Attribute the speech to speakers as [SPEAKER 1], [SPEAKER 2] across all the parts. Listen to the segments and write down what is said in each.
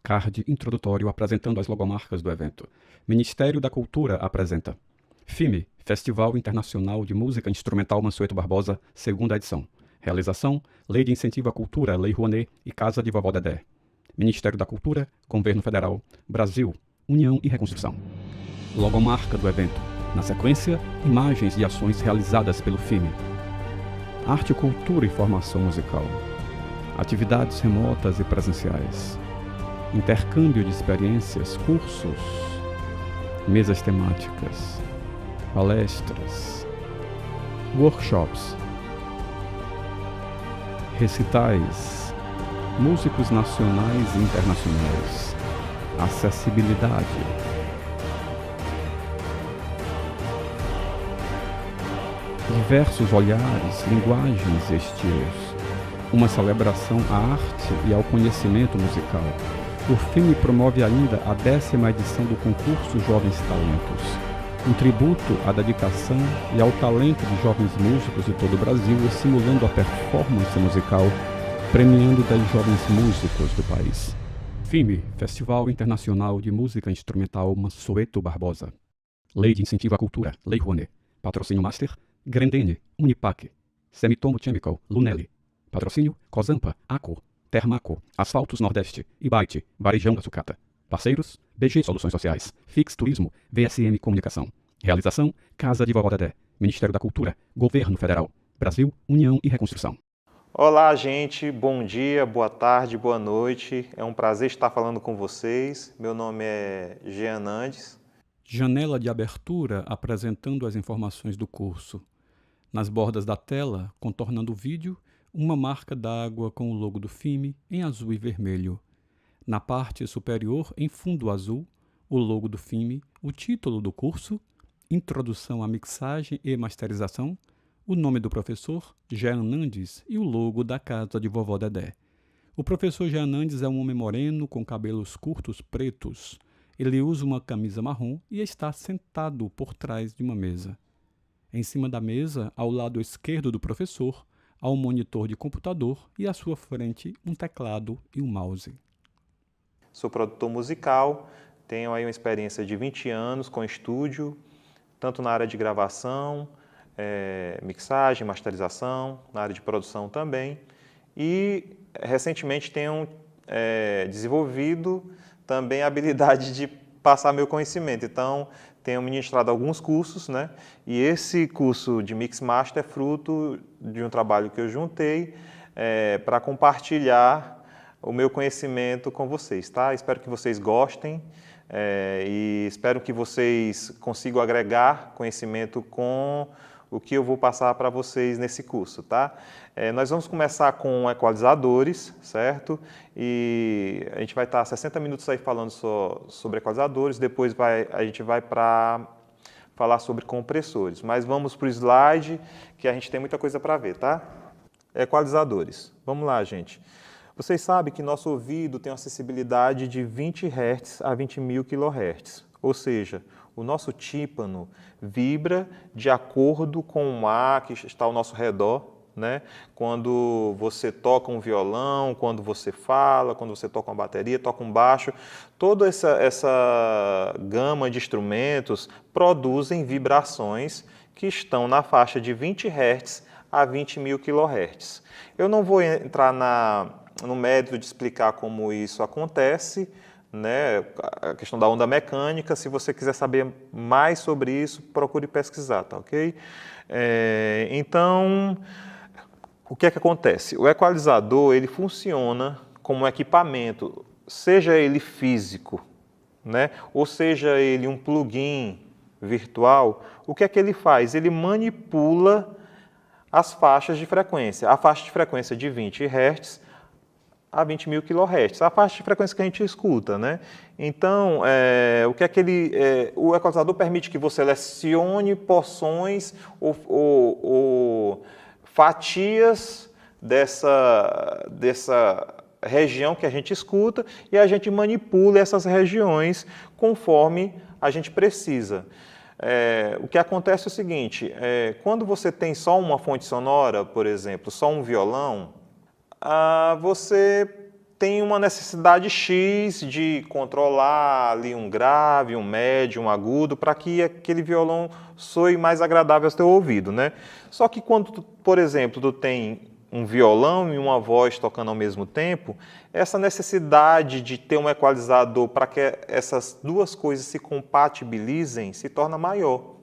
[SPEAKER 1] Card introdutório apresentando as logomarcas do evento. Ministério da Cultura apresenta FIME, Festival Internacional de Música Instrumental Mansueto Barbosa, segunda edição. Realização, Lei de Incentivo à Cultura, Lei Rouanet e Casa de Vovó Dedé. Ministério da Cultura, Governo Federal, Brasil, União e Reconstrução. Logomarca do evento. Na sequência, imagens e ações realizadas pelo FIME. Arte, cultura e formação musical. Atividades remotas e presenciais. Intercâmbio de experiências, cursos, mesas temáticas, palestras, workshops, recitais, músicos nacionais e internacionais, acessibilidade, diversos olhares, linguagens e estilos, uma celebração à arte e ao conhecimento musical. O FIME promove ainda a 10ª edição do concurso Jovens Talentos, um tributo à dedicação e ao talento de jovens músicos de todo o Brasil, estimulando a performance musical, premiando 10 jovens músicos do país. FIME, Festival Internacional de Música Instrumental Mansueto Barbosa. Lei de Incentivo à Cultura, Lei Rouanet. Patrocínio Master, Grendene, Unipac, Semitomo Chemical, Lunelli. Patrocínio, Cosampa, Aco, Termaco, Asfaltos Nordeste, Ibite, Varejão da Sucata. Parceiros, BG Soluções Sociais, Fix Turismo, VSM Comunicação. Realização, Casa de Vovó Dedé, Ministério da Cultura, Governo Federal, Brasil, União e Reconstrução.
[SPEAKER 2] Olá, gente. Bom dia, boa tarde, boa noite. É um prazer estar falando com vocês. Meu nome é Jean Nandes.
[SPEAKER 1] Janela de abertura apresentando as informações do curso. Nas bordas da tela, contornando o vídeo, uma marca d'água com o logo do FIME em azul e vermelho. Na parte superior, em fundo azul, o logo do FIME, o título do curso, Introdução à Mixagem e Masterização, o nome do professor, Jean Nandes, e o logo da Casa de Vovó Dedé. O professor Jean Nandes é um homem moreno com cabelos curtos pretos. Ele usa uma camisa marrom e está sentado por trás de uma mesa. Em cima da mesa, ao lado esquerdo do professor, há um monitor de computador e à sua frente um teclado e um mouse.
[SPEAKER 2] Sou produtor musical, tenho aí uma experiência de 20 anos com estúdio, tanto na área de gravação, mixagem, masterização, na área de produção também. E recentemente tenho desenvolvido também a habilidade de passar meu conhecimento. Então, tenho ministrado alguns cursos, né? E esse curso de Mix Master é fruto de um trabalho que eu juntei para compartilhar o meu conhecimento com vocês, tá? Espero que vocês gostem e espero que vocês consigam agregar conhecimento com o que eu vou passar para vocês nesse curso, tá? Nós vamos começar com equalizadores, certo? E a gente vai estar 60 minutos aí falando sobre equalizadores, depois a gente vai para falar sobre compressores. Mas vamos para o slide, que a gente tem muita coisa para ver, tá? Equalizadores. Vamos lá, gente. Vocês sabem que nosso ouvido tem uma sensibilidade de 20 Hz a 20.000 kHz, ou seja, o nosso tímpano vibra de acordo com o ar que está ao nosso redor, né? Quando você toca um violão, quando você fala, quando você toca uma bateria, toca um baixo, toda essa gama de instrumentos produzem vibrações que estão na faixa de 20 Hz a 20.000 kHz. Eu não vou entrar no mérito de explicar como isso acontece, né? A questão da onda mecânica. Se você quiser saber mais sobre isso, procure pesquisar, tá ok? Então, o que é que acontece? O equalizador, ele funciona como um equipamento, seja ele físico, né? Ou seja ele um plugin virtual. O que é que ele faz? Ele manipula as faixas de frequência. A faixa de frequência de 20 Hz a 20.000 kHz, a faixa de frequência que a gente escuta, né? Então, o que é que o equalizador permite que você selecione porções ou fatias dessa região que a gente escuta e a gente manipula essas regiões conforme a gente precisa. O que acontece é o seguinte, quando você tem só uma fonte sonora, por exemplo, só um violão, você tem uma necessidade X de controlar ali um grave, um médio, um agudo, para que aquele violão soe mais agradável ao teu ouvido, né? Só que quando, por exemplo, tu tem um violão e uma voz tocando ao mesmo tempo, essa necessidade de ter um equalizador para que essas duas coisas se compatibilizem se torna maior.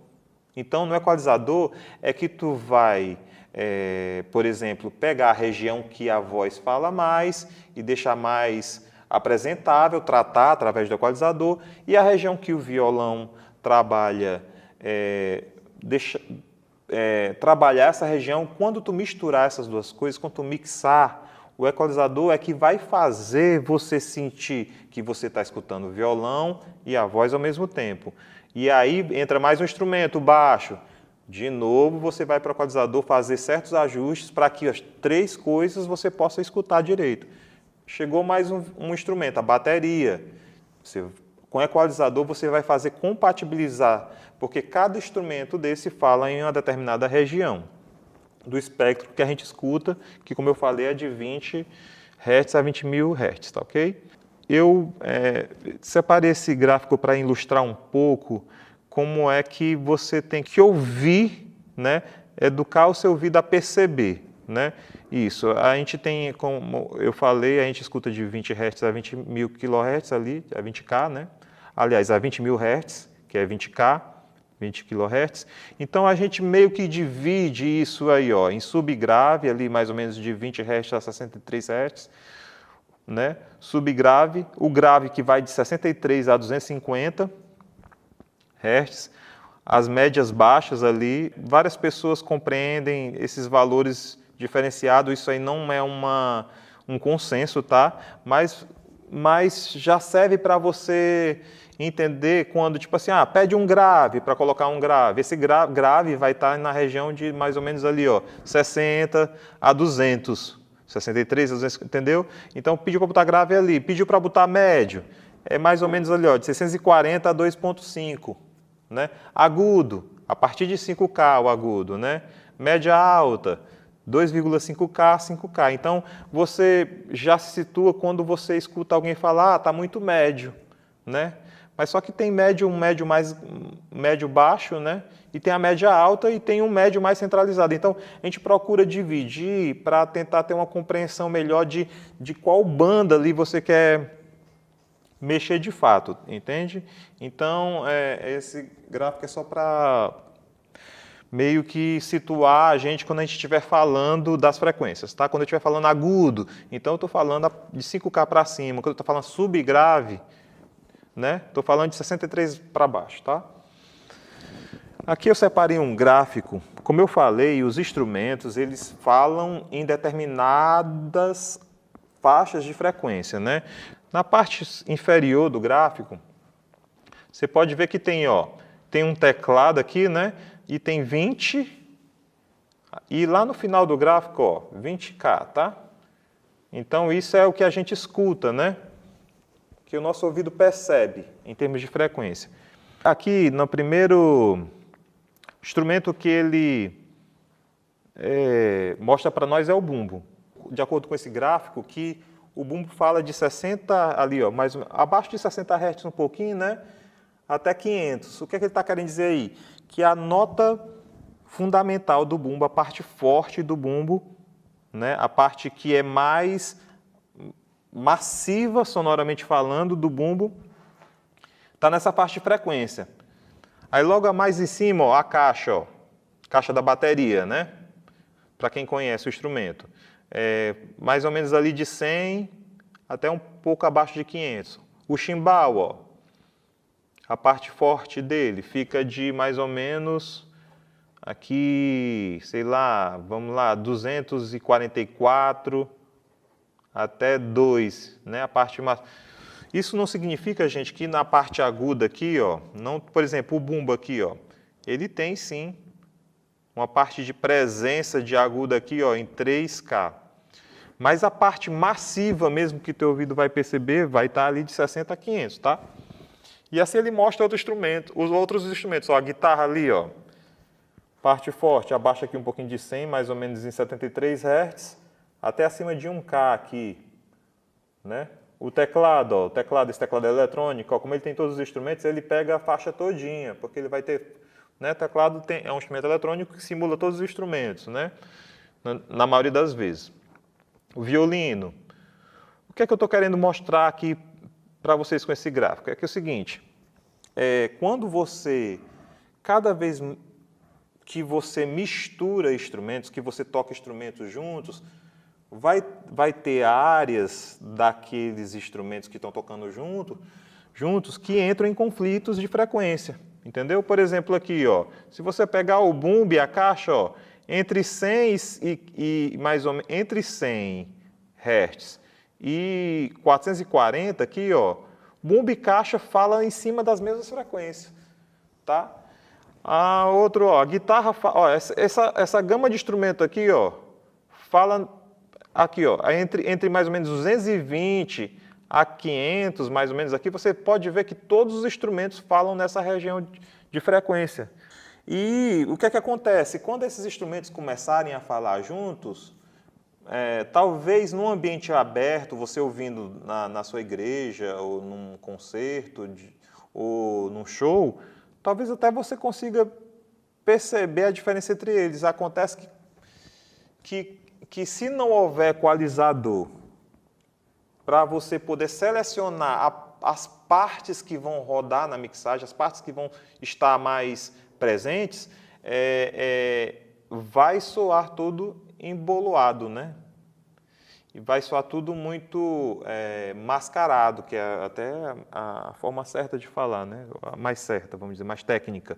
[SPEAKER 2] Então, no equalizador é que tu vai, por exemplo, pegar a região que a voz fala mais e deixar mais apresentável, tratar através do equalizador, e a região que o violão trabalha, trabalhar essa região. Quando tu misturar essas duas coisas, quando tu mixar, o equalizador é que vai fazer você sentir que você está escutando o violão e a voz ao mesmo tempo. E aí entra mais um instrumento, o baixo. De novo, você vai para o equalizador fazer certos ajustes para que as três coisas você possa escutar direito. Chegou mais um instrumento, a bateria. Com o equalizador você vai fazer compatibilizar, porque cada instrumento desse fala em uma determinada região do espectro que a gente escuta, que, como eu falei, é de 20 Hz a 20.000 Hz, tá ok? Eu separei esse gráfico para ilustrar um pouco como é que você tem que ouvir, né? Educar o seu ouvido a perceber, né? Isso, a gente tem, como eu falei, a gente escuta de 20 Hz a 20.000 kHz ali, a 20K, né? Aliás, a 20.000 Hz, que é 20K, 20 kHz. Então, a gente meio que divide isso aí, ó, em subgrave, ali mais ou menos de 20 Hz a 63 Hz, né? Subgrave, o grave que vai de 63 a 250 Hz, as médias baixas ali. Várias pessoas compreendem esses valores diferenciados, isso aí não é um consenso, tá? Mas já serve para você entender quando, tipo assim, pede um grave para colocar um grave. Esse grave vai estar na região de mais ou menos ali, ó, 60 a 200. 63, 200, entendeu? Então, pediu para botar grave ali, pediu para botar médio, é mais ou menos ali, ó, de 640 a 2.5, né? Agudo, a partir de 5K o agudo, né? Média alta, 2,5K, 5K. Então, você já se situa quando você escuta alguém falar, tá muito médio, né? Mas só que tem um médio baixo, né? E tem a média alta e tem um médio mais centralizado. Então, a gente procura dividir para tentar ter uma compreensão melhor de qual banda ali você quer mexer de fato, entende? Então, esse gráfico é só para meio que situar a gente quando a gente estiver falando das frequências, tá? Quando eu estiver falando agudo, então eu estou falando de 5K para cima. Quando eu estou falando subgrave, né? Estou falando de 63 para baixo, tá? Aqui eu separei um gráfico. Como eu falei, os instrumentos, eles falam em determinadas faixas de frequência, né? Na parte inferior do gráfico, você pode ver que tem um teclado aqui, né? E tem 20, e lá no final do gráfico, ó, 20K, tá? Então, isso é o que a gente escuta, né? Que o nosso ouvido percebe em termos de frequência. Aqui, no primeiro instrumento que ele mostra para nós é o bumbo. De acordo com esse gráfico, que o bumbo fala de 60, ali, ó, mais abaixo de 60 Hz um pouquinho, né? Até 500. O que é que ele está querendo dizer aí? Que a nota fundamental do bumbo, a parte forte do bumbo, né? A parte que é mais massiva, sonoramente falando, do bumbo, está nessa parte de frequência. Aí logo mais em cima, ó, a caixa, ó, caixa da bateria, né? Para quem conhece o instrumento. Mais ou menos ali de 100 até um pouco abaixo de 500. O chimbal, ó, a parte forte dele fica de mais ou menos aqui, sei lá, vamos lá, 244 até 2, né? A parte mais... Isso não significa, gente, que na parte aguda aqui, ó, não, por exemplo, o bumbo aqui, ó, ele tem sim uma parte de presença de aguda aqui, ó, em 3K. Mas a parte massiva mesmo que teu ouvido vai perceber vai estar ali de 60 a 500, tá? E assim ele mostra outro instrumento, os outros instrumentos, ó, a guitarra ali, ó, parte forte, abaixa aqui um pouquinho de 100, mais ou menos em 73 Hz, até acima de 1K aqui, né? O teclado, ó, esse teclado eletrônico, ó, como ele tem todos os instrumentos, ele pega a faixa todinha, porque ele vai ter, né? Teclado é um instrumento eletrônico que simula todos os instrumentos, né? Na maioria das vezes. O violino. O que é que eu estou querendo mostrar aqui para vocês com esse gráfico? É que é o seguinte, quando cada vez que você mistura instrumentos, que você toca instrumentos juntos, vai ter áreas daqueles instrumentos que estão tocando juntos que entram em conflitos de frequência, entendeu? Por exemplo, aqui, ó, se você pegar o bumbo e a caixa, ó, entre 100 e mais ou menos entre 100 Hz e 440 aqui, ó, bumbo e caixa falam em cima das mesmas frequências, tá? Outro, ó, guitarra, ó, essa gama de instrumento aqui, ó, fala aqui, ó, entre mais ou menos 220 a 500, mais ou menos aqui, você pode ver que todos os instrumentos falam nessa região de frequência. E o que é que acontece? Quando esses instrumentos começarem a falar juntos, talvez num ambiente aberto, você ouvindo na sua igreja, ou num concerto, ou num show, talvez até você consiga perceber a diferença entre eles. Acontece que se não houver equalizador para você poder selecionar as partes que vão rodar na mixagem, as partes que vão estar mais presentes, vai soar tudo emboloado, né? E vai soar tudo muito mascarado, que é até a forma certa de falar, né? A mais certa, vamos dizer, mais técnica.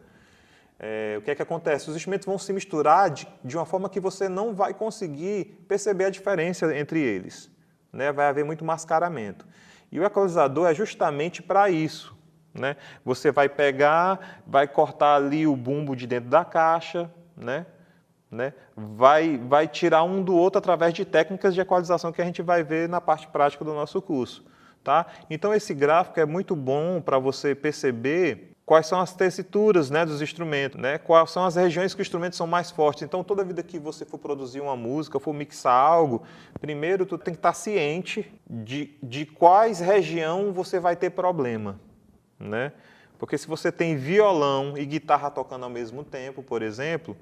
[SPEAKER 2] O que é que acontece? Os instrumentos vão se misturar de uma forma que você não vai conseguir perceber a diferença entre eles, né? Vai haver muito mascaramento. E o equalizador é justamente para isso, né? Você vai pegar, vai cortar ali o bumbo de dentro da caixa, né? Vai tirar um do outro através de técnicas de equalização que a gente vai ver na parte prática do nosso curso, tá? Então, esse gráfico é muito bom para você perceber quais são as tessituras, né, dos instrumentos, né? Quais são as regiões que os instrumentos são mais fortes. Então, toda vida que você for produzir uma música, for mixar algo, primeiro tu tem que estar ciente de quais regiões você vai ter problema, né? Porque se você tem violão e guitarra tocando ao mesmo tempo, por exemplo,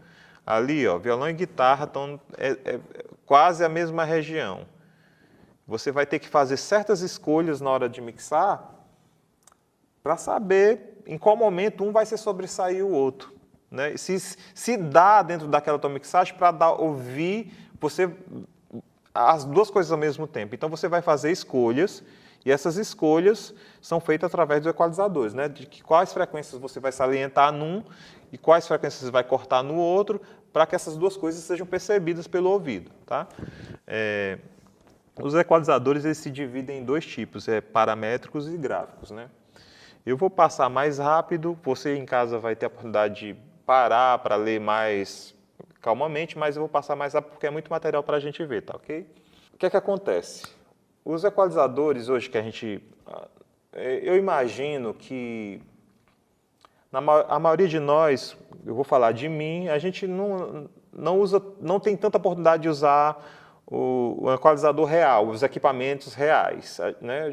[SPEAKER 2] ali, ó, violão e guitarra estão quase a mesma região. Você vai ter que fazer certas escolhas na hora de mixar para saber em qual momento um vai se sobressair o outro, né? Se dá dentro daquela tua mixagem para ouvir as duas coisas ao mesmo tempo. Então, você vai fazer escolhas, e essas escolhas são feitas através dos equalizadores, né? De quais frequências você vai salientar num e quais frequências você vai cortar no outro, para que essas duas coisas sejam percebidas pelo ouvido, tá? Os equalizadores eles se dividem em dois tipos, paramétricos e gráficos, né? Eu vou passar mais rápido, você em casa vai ter a oportunidade de parar para ler mais calmamente, mas eu vou passar mais rápido porque é muito material para a gente ver, tá ok? O que é que acontece? Os equalizadores hoje que a gente... Eu imagino que a maioria de nós, eu vou falar de mim, a gente não tem tanta oportunidade de usar o equalizador real, os equipamentos reais, né?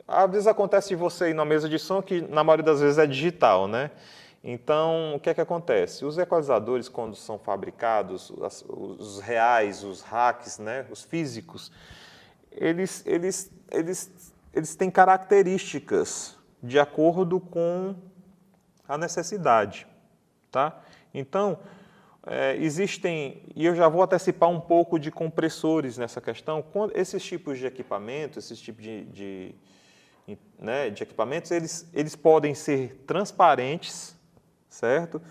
[SPEAKER 2] Às vezes acontece de você ir numa mesa de som que, na maioria das vezes, é digital, né? Então, o que é que acontece? Os equalizadores, quando são fabricados, os reais, os hacks, né? Os físicos, eles têm características de acordo com a necessidade, tá? Então, existem, e eu já vou antecipar um pouco de compressores nessa questão, esses tipos de equipamentos, esses tipos de equipamentos, eles podem ser transparentes, certo?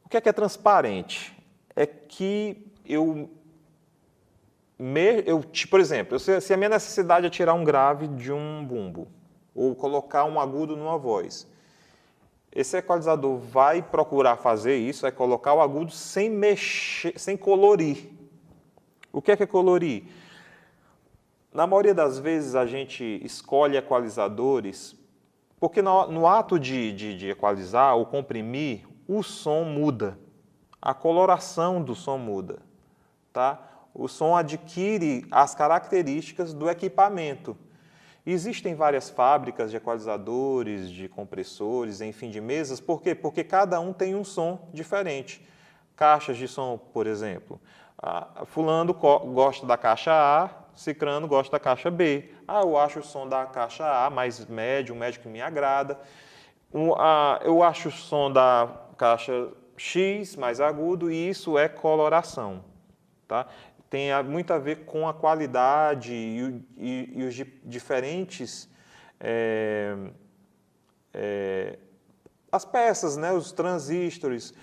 [SPEAKER 2] O que é transparente? É que por exemplo, se a minha necessidade é tirar um grave de um bumbo, ou colocar um agudo numa voz, esse equalizador vai procurar fazer isso, é colocar o agudo sem mexer, sem colorir. O que é colorir? Na maioria das vezes a gente escolhe equalizadores porque no ato de equalizar ou comprimir, o som muda, a coloração do som muda, tá? o som adquire as características do equipamento. Existem várias fábricas de equalizadores, de compressores, enfim, de mesas. Por quê? Porque cada um tem um som diferente. Caixas de som, por exemplo. Fulano gosta da caixa A, cicrano gosta da caixa B. Eu acho o som da caixa A mais médio, médio que me agrada. Eu acho o som da caixa X mais agudo, e isso é coloração. Tá? Tem muito a ver com a qualidade e os diferentes as peças, né? Os transistores,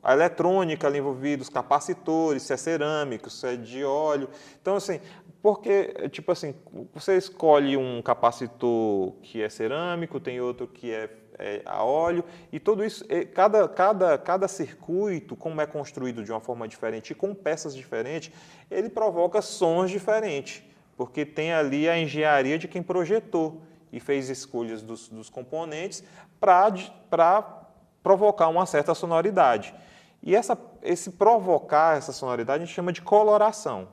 [SPEAKER 2] a eletrônica ali envolvida, os capacitores, se é cerâmico, se é de óleo. Então, assim, porque, tipo assim, você escolhe um capacitor que é cerâmico, tem outro que é a óleo, e tudo isso, cada circuito, como é construído de uma forma diferente e com peças diferentes, ele provoca sons diferentes, porque tem ali a engenharia de quem projetou e fez escolhas dos componentes para provocar uma certa sonoridade. E esse provocar essa sonoridade a gente chama de coloração.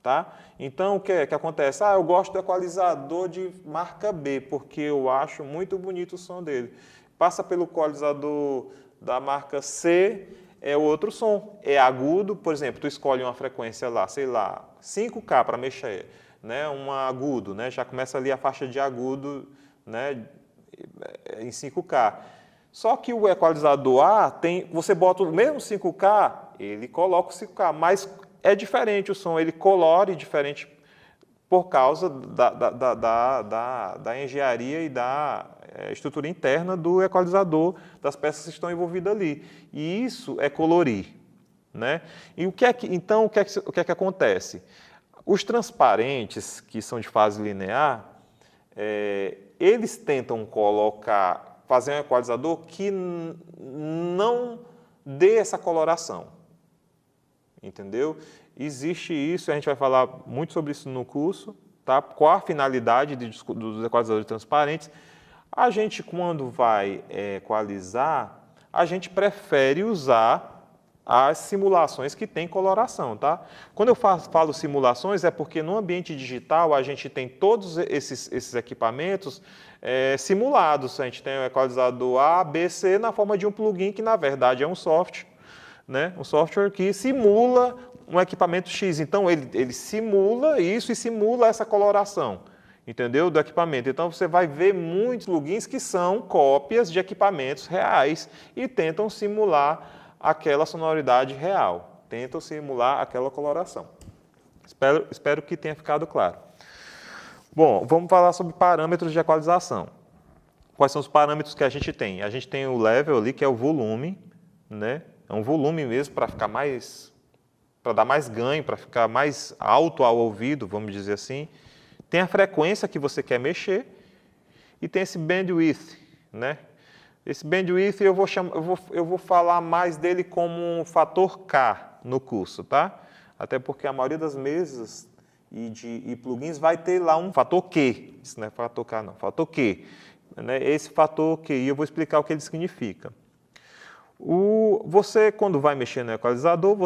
[SPEAKER 2] Tá? Então, o que acontece? Eu gosto do equalizador de marca B, porque eu acho muito bonito o som dele. Passa pelo equalizador da marca C, é outro som. É agudo, por exemplo, tu escolhe uma frequência lá, sei lá, 5K para mexer, né? Um agudo, né? Já começa ali a faixa de agudo, né? Em 5K. Só que o equalizador A, você bota o mesmo 5K, ele coloca o 5K, mas é diferente o som, ele colore diferente por causa da engenharia e da estrutura interna do equalizador, das peças que estão envolvidas ali. E isso é colorir. Né? E então, o que é que acontece? Os transparentes, que são de fase linear, eles tentam fazer um equalizador que não dê essa coloração. Entendeu? Existe isso, a gente vai falar muito sobre isso no curso, tá? Qual a finalidade dos equalizadores transparentes. A gente, quando vai equalizar, a gente prefere usar as simulações que têm coloração, tá? Quando eu falo simulações, é porque no ambiente digital a gente tem todos esses equipamentos simulados. A gente tem o equalizador A, B, C na forma de um plugin que, na verdade, é um software. Né? Um software que simula um equipamento X. Então, ele simula isso e simula essa coloração, entendeu? Do equipamento. Então, você vai ver muitos plugins que são cópias de equipamentos reais e tentam simular aquela sonoridade real, tentam simular aquela coloração. Espero que tenha ficado claro. Bom, vamos falar sobre parâmetros de equalização. Quais são os parâmetros que a gente tem? A gente tem o level ali, que é o volume, né? É um volume mesmo para ficar para dar mais ganho, para ficar mais alto ao ouvido, vamos dizer assim. Tem a frequência que você quer mexer e tem esse bandwidth, né? Esse bandwidth eu vou falar mais dele como um fator K no curso, tá? Até porque a maioria das mesas e plugins vai ter lá um fator Q. Isso não é fator K, não. Fator Q. Né? Esse fator Q, e eu vou explicar o que ele significa. Você, quando vai mexer no equalizador,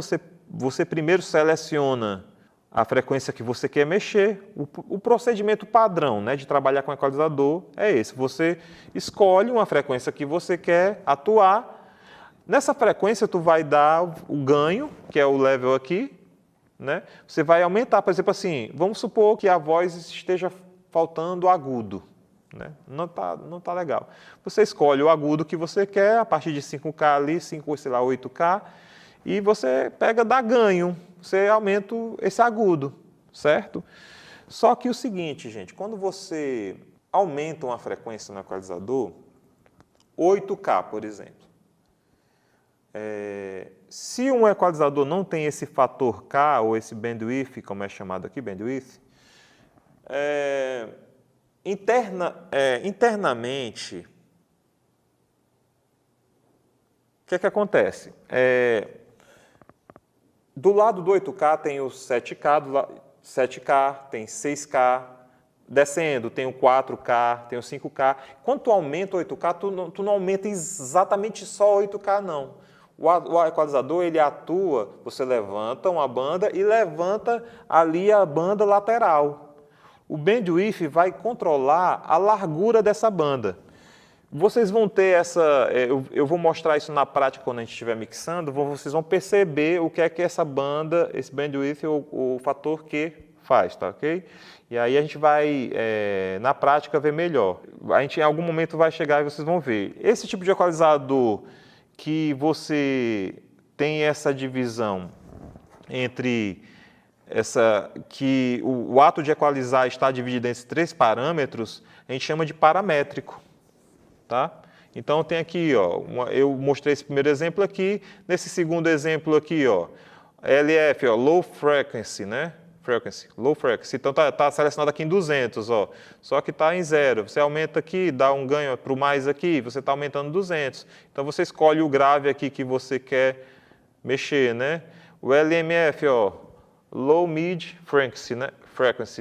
[SPEAKER 2] você primeiro seleciona a frequência que você quer mexer. O procedimento padrão, né, de trabalhar com equalizador é esse. Você escolhe uma frequência que você quer atuar. Nessa frequência, tu vai dar o ganho, que é o level aqui. Né? Você vai aumentar, por exemplo, assim, vamos supor que a voz esteja faltando agudo. Né? Não tá legal. Você escolhe o agudo que você quer, a partir de 5K ali, 8K, e você dá ganho, você aumenta esse agudo, certo? Só que o seguinte, gente, quando você aumenta uma frequência no equalizador, 8K, por exemplo, se um equalizador não tem esse fator K, ou esse bandwidth, como é chamado aqui, bandwidth, internamente, o que acontece? Do lado do 8K tem o 7K, tem 6K, descendo tem o 4K, tem o 5K. Quando tu aumenta o 8K, tu não aumenta exatamente só 8K, não. O equalizador, ele atua, você levanta uma banda e levanta ali a banda lateral. O bandwidth vai controlar a largura dessa banda. Vocês vão ter eu vou mostrar isso na prática quando a gente estiver mixando, vocês vão perceber o que é que essa banda, esse bandwidth, o fator Q faz, tá ok? E aí a gente vai, na prática, ver melhor. A gente em algum momento vai chegar e vocês vão ver. Esse tipo de equalizador que você tem essa divisão entre que o ato de equalizar está dividido entre 3 parâmetros, a gente chama de paramétrico. Tá? Então tem aqui, ó, eu mostrei esse primeiro exemplo aqui, nesse segundo exemplo aqui, ó, LF, ó, low frequency, né? Low frequency. Então tá selecionado aqui em 200, ó, só que está em 0. Você aumenta aqui, dá um ganho para o mais aqui, você está aumentando 200. Então você escolhe o grave aqui que você quer mexer, né? O LMF, ó, low mid frequency,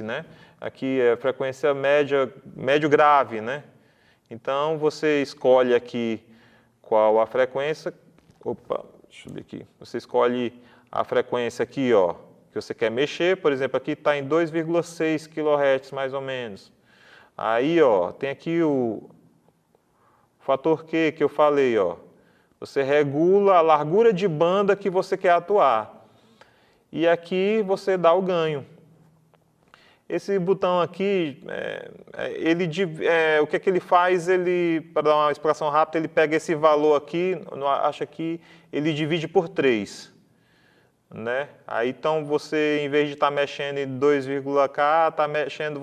[SPEAKER 2] né? Aqui é frequência média, médio grave, né? Então, você escolhe aqui qual a frequência. Opa, deixa eu ver aqui. Você escolhe a frequência aqui, ó, que você quer mexer. Por exemplo, aqui está em 2,6 kHz, mais ou menos. Aí, ó, tem aqui o fator Q que eu falei, ó. Você regula a largura de banda que você quer atuar. E aqui você dá o ganho. Esse botão aqui, o que é que ele faz? Para dar uma explicação rápida, ele pega esse valor aqui, acha que ele divide por 3. Né? Aí, então, você, em vez de estar mexendo em 2,k, está mexendo,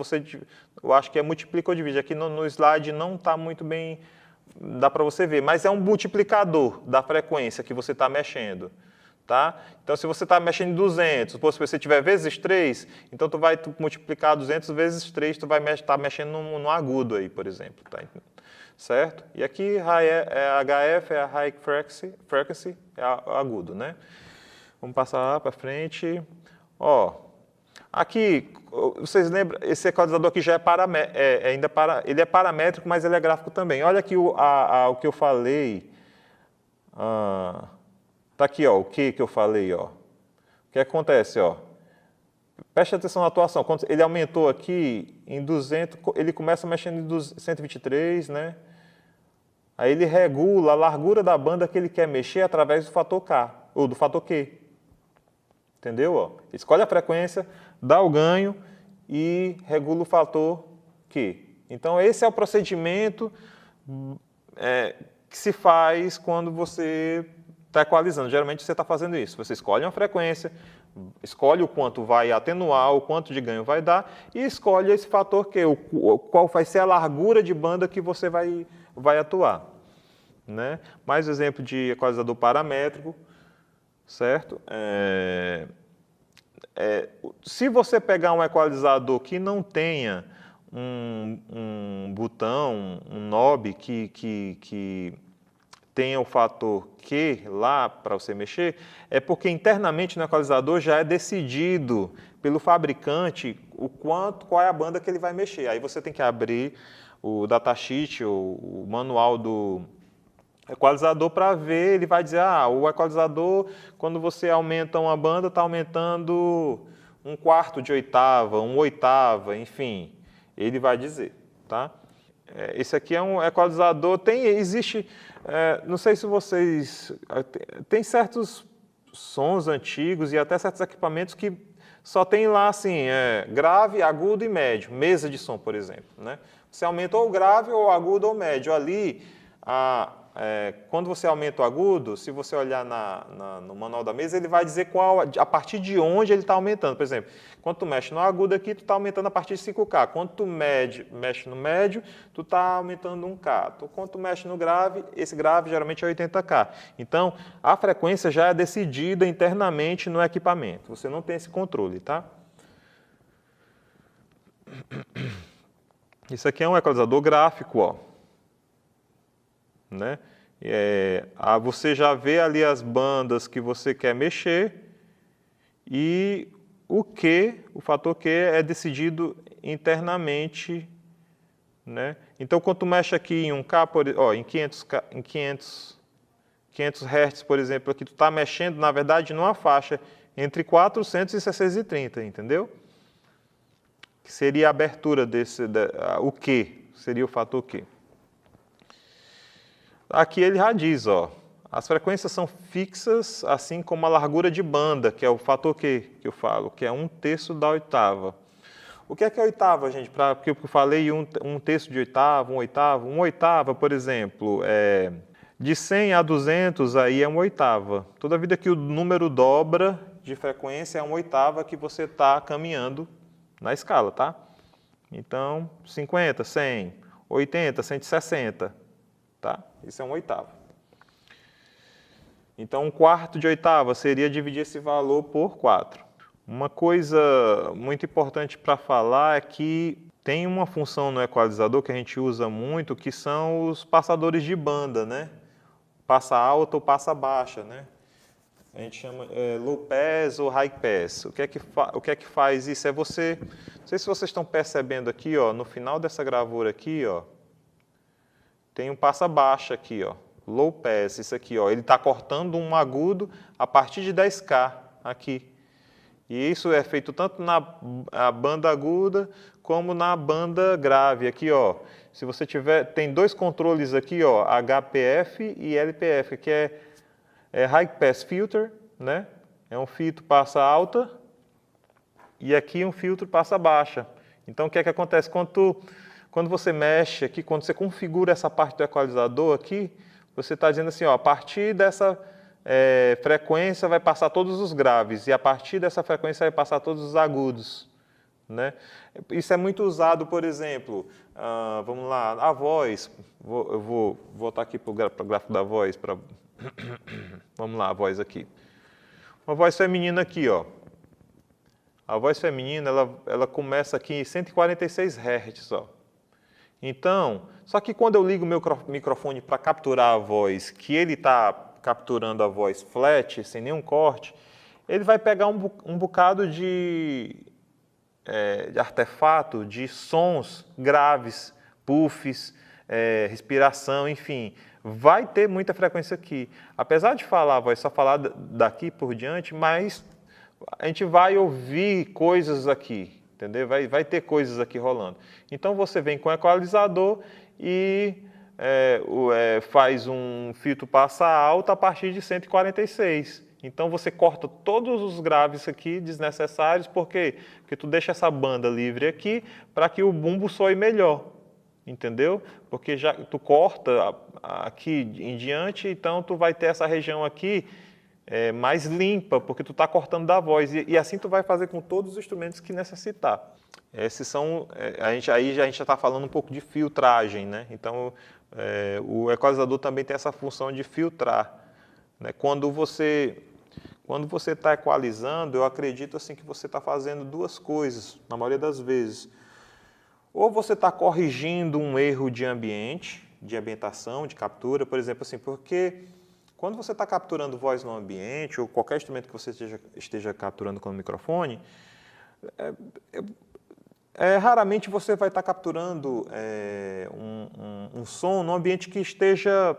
[SPEAKER 2] eu acho que é multiplica ou divide. Aqui no slide não está muito bem, dá para você ver, mas é um multiplicador da frequência que você está mexendo. Tá? Então, se você está mexendo em 200, se você tiver vezes 3, então tu vai multiplicar 200 vezes 3, tu vai estar mexendo no agudo aí, por exemplo. Tá? Certo? E aqui HF é a High Frequency, é agudo, né? Vamos passar para frente. Ó, aqui, vocês lembram, esse equalizador aqui já ele é paramétrico, mas ele é gráfico também. Olha aqui o que eu falei. Está aqui, ó, o que eu falei, ó. O que acontece, ó? Preste atenção na atuação. Quando ele aumentou aqui em 200, ele começa mexendo em 123, né? Aí ele regula a largura da banda que ele quer mexer através do fator K, ou do fator Q. Entendeu? Ó? Escolhe a frequência, dá o ganho e regula o fator Q. Então, esse é o procedimento que se faz quando você está equalizando. Geralmente você está fazendo isso. Você escolhe uma frequência, escolhe o quanto vai atenuar, o quanto de ganho vai dar, e escolhe esse fator Q, qual vai ser a largura de banda que você vai atuar. Né? Mais um exemplo de equalizador paramétrico, certo? Se você pegar um equalizador que não tenha um botão, um knob que tenha o fator Q lá para você mexer, é porque internamente no equalizador já é decidido pelo fabricante qual é a banda que ele vai mexer. Aí você tem que abrir o datasheet, o manual do equalizador para ver, ele vai dizer, o equalizador, quando você aumenta uma banda, está aumentando 1/4 de oitava, 1 oitava, enfim, ele vai dizer, tá? Esse aqui é um equalizador, existe, não sei se vocês, tem certos sons antigos e até certos equipamentos que só tem lá assim, grave, agudo e médio, mesa de som, por exemplo, né? Você aumenta ou o grave, ou o agudo, ou o médio. Ali, quando você aumenta o agudo, se você olhar no manual da mesa, ele vai dizer a partir de onde ele está aumentando. Por exemplo, quando tu mexe no agudo aqui, tu está aumentando a partir de 5K. Quando tu mexe no médio, tu está aumentando 1K. Quando tu mexe no grave, esse grave geralmente é 80K. Então, a frequência já é decidida internamente no equipamento. Você não tem esse controle, tá? Isso aqui é um equalizador gráfico, ó. Né? Você já vê ali as bandas que você quer mexer e o fator Q é decidido internamente, né? Então, quando tu mexe aqui em 1K, em 500 500 Hz, por exemplo, aqui tu está mexendo, na verdade, numa faixa entre 400 e 630, entendeu? Que seria a abertura o Q, seria o fator Q. Aqui ele já diz, ó, as frequências são fixas, assim como a largura de banda, que é o fator Q que eu falo, que é 1/3 da oitava. O que é oitava, gente? Porque eu falei 1/3 de oitava, 1/8. 1/8, por exemplo, de 100 a 200, aí é 1/8. Toda vida que o número dobra de frequência é 1/8 que você está caminhando na escala, tá? Então, 50, 100, 80, 160, tá? Isso é 1/8. Então, 1/4 de oitava seria dividir esse valor por 4. Uma coisa muito importante para falar é que tem uma função no equalizador que a gente usa muito, que são os passadores de banda, né? Passa alta ou passa baixa, né? A gente chama low pass ou high pass. O que é que faz isso? É você... Não sei se vocês estão percebendo aqui, ó, no final dessa gravura aqui, ó, tem um passa baixa aqui, ó, low pass, isso aqui, ó. Ele está cortando um agudo a partir de 10K aqui. E isso é feito tanto na banda aguda como na banda grave. Aqui, ó, se você tiver, tem dois controles aqui, ó, HPF e LPF, que é High Pass Filter, né? É um filtro passa alta e aqui um filtro passa baixa. Então, o que é que acontece? Quando você mexe aqui, quando você configura essa parte do equalizador aqui, você está dizendo assim, ó, a partir dessa frequência vai passar todos os graves e a partir dessa frequência vai passar todos os agudos, né? Isso é muito usado, por exemplo, vamos lá, a voz, eu vou voltar aqui para o gráfico da voz, vamos lá, a voz aqui. Uma voz feminina aqui, ó. A voz feminina, ela começa aqui em 146 Hz, ó. Então, só que quando eu ligo o meu microfone para capturar a voz, que ele está capturando a voz flat, sem nenhum corte, ele vai pegar um bocado de artefato, de sons graves, puffs, respiração, enfim. Vai ter muita frequência aqui. Apesar de falar a voz só falar daqui por diante, mas a gente vai ouvir coisas aqui, entendeu? Vai ter coisas aqui rolando. Então, você vem com o equalizador e faz um filtro passa alta a partir de 146. Então, você corta todos os graves aqui desnecessários, por quê? Porque tu deixa essa banda livre aqui para que o bumbo soe melhor, entendeu? Porque já tu corta aqui em diante, então tu vai ter essa região aqui mais limpa, porque tu está cortando da voz. E assim tu vai fazer com todos os instrumentos que necessitar. Esses são... a gente já está falando um pouco de filtragem, né? Então, o equalizador também tem essa função de filtrar, né? Quando você está equalizando, eu acredito assim que você está fazendo duas coisas, na maioria das vezes. Ou você está corrigindo um erro de ambiente, de ambientação, de captura, por exemplo, assim, porque quando você está capturando voz no ambiente, ou qualquer instrumento que você esteja capturando com o microfone, raramente você vai estar capturando um som num ambiente que esteja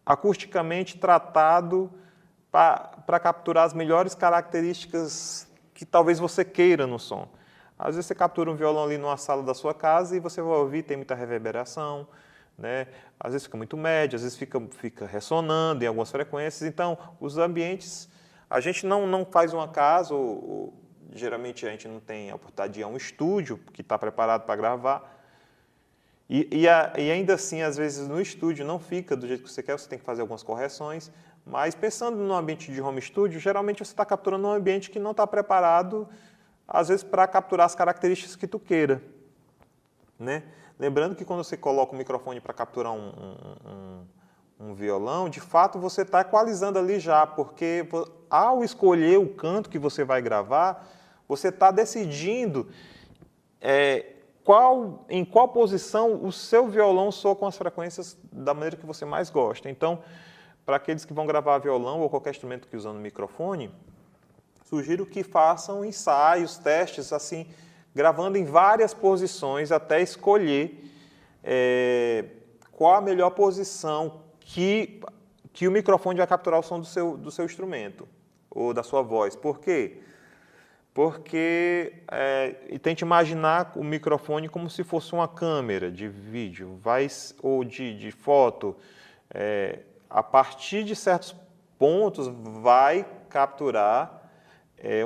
[SPEAKER 2] acusticamente tratado para capturar as melhores características que talvez você queira no som. Às vezes você captura um violão ali numa sala da sua casa e você vai ouvir, tem muita reverberação, né? Às vezes fica muito médio, às vezes fica ressonando em algumas frequências. Então, os ambientes, a gente não faz uma casa, geralmente a gente não tem a oportunidade de ir a um estúdio que está preparado para gravar. E ainda assim, às vezes no estúdio não fica do jeito que você quer, você tem que fazer algumas correções. Mas pensando no ambiente de home studio, geralmente você está capturando um ambiente que não está preparado, às vezes, para capturar as características que tu queira, né? Lembrando que quando você coloca o microfone para capturar um violão, de fato você está equalizando ali já, porque ao escolher o canto que você vai gravar, você está decidindo em qual posição o seu violão soa com as frequências da maneira que você mais gosta. Então, para aqueles que vão gravar violão ou qualquer instrumento que usam no microfone, sugiro que façam ensaios, testes, assim, gravando em várias posições até escolher qual a melhor posição que que o microfone vai capturar o som do seu instrumento ou da sua voz. Por quê? Porque tente imaginar o microfone como se fosse uma câmera de vídeo ou de foto. A partir de certos pontos vai capturar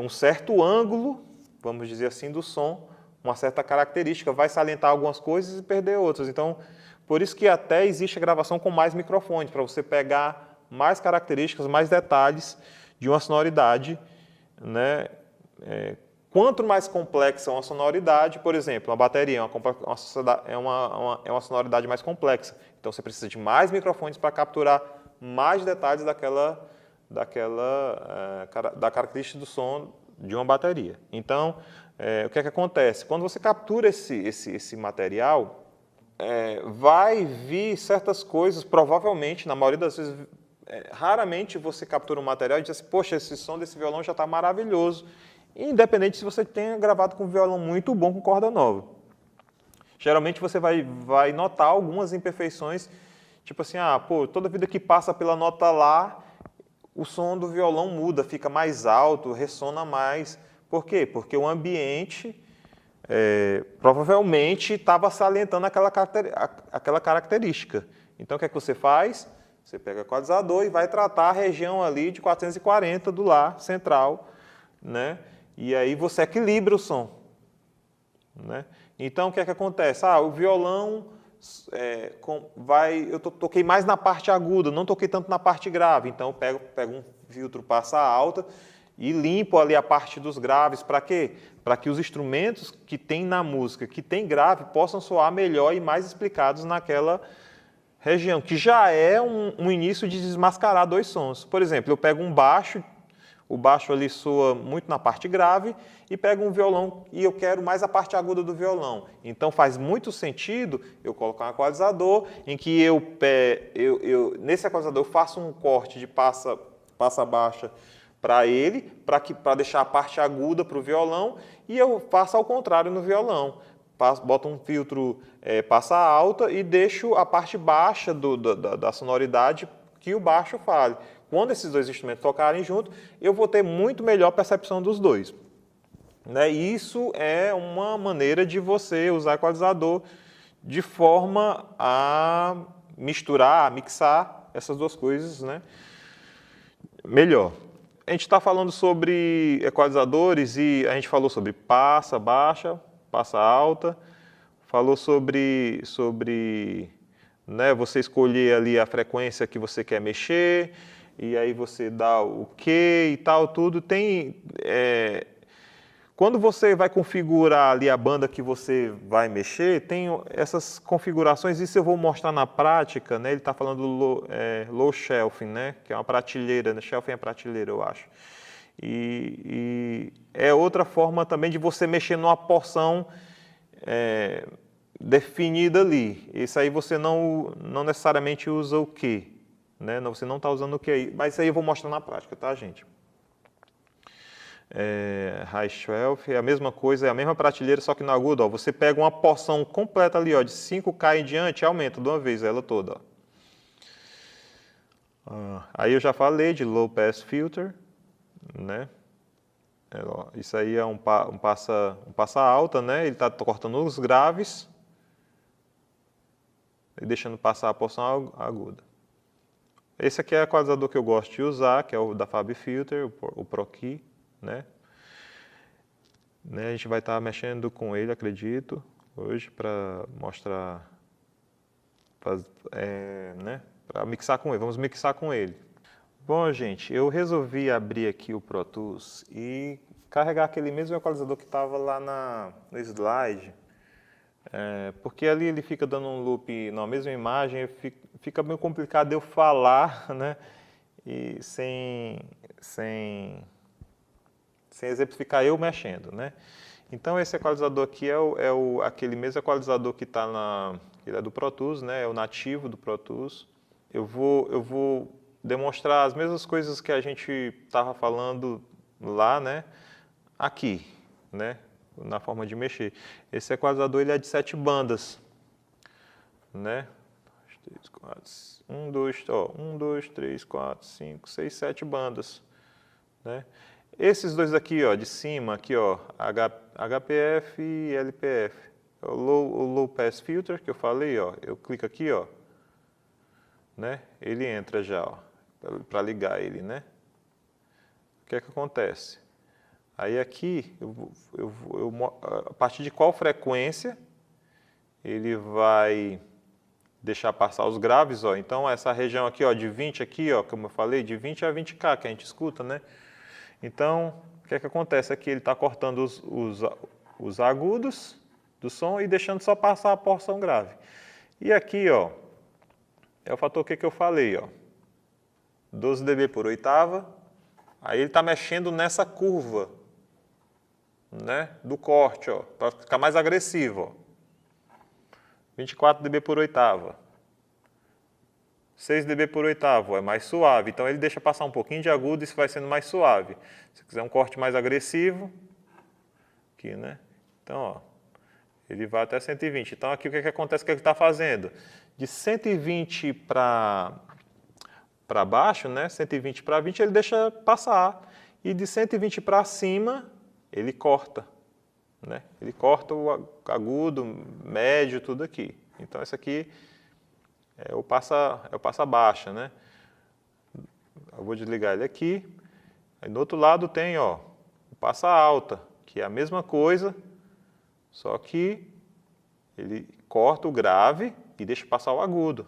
[SPEAKER 2] um certo ângulo, vamos dizer assim, do som, uma certa característica, vai salientar algumas coisas e perder outras. Então, por isso que até existe a gravação com mais microfones, para você pegar mais características, mais detalhes de uma sonoridade, né? Quanto mais complexa uma sonoridade, por exemplo, uma bateria é uma sonoridade mais complexa. Então, você precisa de mais microfones para capturar mais detalhes da característica do som de uma bateria. Então, o que é que acontece? Quando você captura esse material, vai vir certas coisas, provavelmente, na maioria das vezes, raramente você captura um material e diz assim, poxa, esse som desse violão já está maravilhoso, independente se você tenha gravado com um violão muito bom, com corda nova. Geralmente você vai notar algumas imperfeições, tipo assim, toda vida que passa pela nota Lá, o som do violão muda, fica mais alto, ressona mais. Por quê? Porque o ambiente provavelmente estava salientando aquela característica. Então, o que é que você faz? Você pega o equalizador e vai tratar a região ali de 440 do Lá central, né? E aí você equilibra o som, né? Então, o que é que acontece? O violão eu toquei mais na parte aguda, não toquei tanto na parte grave. Então, eu pego um filtro passa alta e limpo ali a parte dos graves. Para quê? Para que os instrumentos que tem na música, que tem grave, possam soar melhor e mais explicados naquela região, que já é um início de desmascarar dois sons. Por exemplo, eu pego um baixo, o baixo ali soa muito na parte grave, e pego um violão e eu quero mais a parte aguda do violão. Então faz muito sentido eu colocar um equalizador em que nesse equalizador eu faço um corte de passa baixa para ele, para deixar a parte aguda para o violão, e eu faço ao contrário no violão. Boto um filtro passa alta e deixo a parte baixa da sonoridade que o baixo fale. Quando esses dois instrumentos tocarem junto, eu vou ter muito melhor percepção dos dois. Né? Isso é uma maneira de você usar equalizador de forma a misturar, a mixar essas duas coisas, né? Melhor. A gente está falando sobre equalizadores e a gente falou sobre passa baixa, passa alta, falou sobre né, você escolher ali a frequência que você quer mexer, e aí você dá o OK e tal, tudo. Quando você vai configurar ali a banda que você vai mexer, tem essas configurações, isso eu vou mostrar na prática, né? Ele está falando do low shelving, né? Que é uma prateleira, né? Shelving é prateleira, eu acho. E é outra forma também de você mexer numa porção definida ali. Isso aí você não necessariamente usa o quê? Né? Você não está usando o que aí, mas isso aí eu vou mostrar na prática, tá, gente? High shelf é a mesma coisa, é a mesma prateleira, só que no agudo, ó, você pega uma porção completa ali, ó, de 5K em diante, aumenta de uma vez ela toda. Ó. Aí eu já falei de low pass filter, né? Isso aí é um passa alta, né? Ele está cortando os graves e deixando passar a porção aguda. Esse aqui é o equalizador que eu gosto de usar, que é o da Fab Filter, o Pro Key, né? A gente vai estar mexendo com ele, acredito, hoje, para mostrar, né? Para mixar com ele. Vamos mixar com ele. Bom, gente, eu resolvi abrir aqui o Pro Tools e carregar aquele mesmo equalizador que estava lá no slide, porque ali ele fica dando um loop na mesma imagem, fica meio complicado eu falar, né, e sem exemplificar eu mexendo, né. Então esse equalizador aqui é aquele mesmo equalizador que está ele é do Pro Tools, né, é o nativo do Pro Tools. Eu vou demonstrar as mesmas coisas que a gente estava falando lá, né, aqui, né, na forma de mexer. Esse equalizador ele é de 7 bandas, né, 3, 4, 1, 2, ó, 1, 2, 3, 4, 5, 6, 7 bandas, né? Esses dois aqui, ó, de cima, aqui, ó, HPF e LPF, o low Pass Filter que eu falei, ó, eu clico aqui, ó, né? Ele entra já, ó, para ligar ele, né? O que é que acontece? Aí aqui, a partir de qual frequência ele vai deixar passar os graves, ó. Então, essa região aqui, ó, de 20 aqui, ó, como eu falei, de 20 a 20K que a gente escuta, né? Então, o que é que acontece aqui? Ele está cortando os agudos do som e deixando só passar a porção grave. E aqui, ó, é o fator que eu falei, ó, 12 dB por oitava. Aí ele está mexendo nessa curva, né, do corte, ó, para ficar mais agressivo, ó. 24 dB por oitava. 6 dB por oitavo, é mais suave. Então ele deixa passar um pouquinho de agudo e isso vai sendo mais suave. Se quiser um corte mais agressivo, aqui, né? Então, ó, ele vai até 120. Então aqui o que é que acontece? O que ele está fazendo? De 120 para baixo, né? 120 para 20 ele deixa passar. E de 120 para cima ele corta, né? Ele corta o agudo, médio, tudo aqui. Então esse aqui é o passa baixa, né? Eu vou desligar ele aqui. Aí do outro lado tem, ó, o passa alta, que é a mesma coisa, só que ele corta o grave e deixa passar o agudo.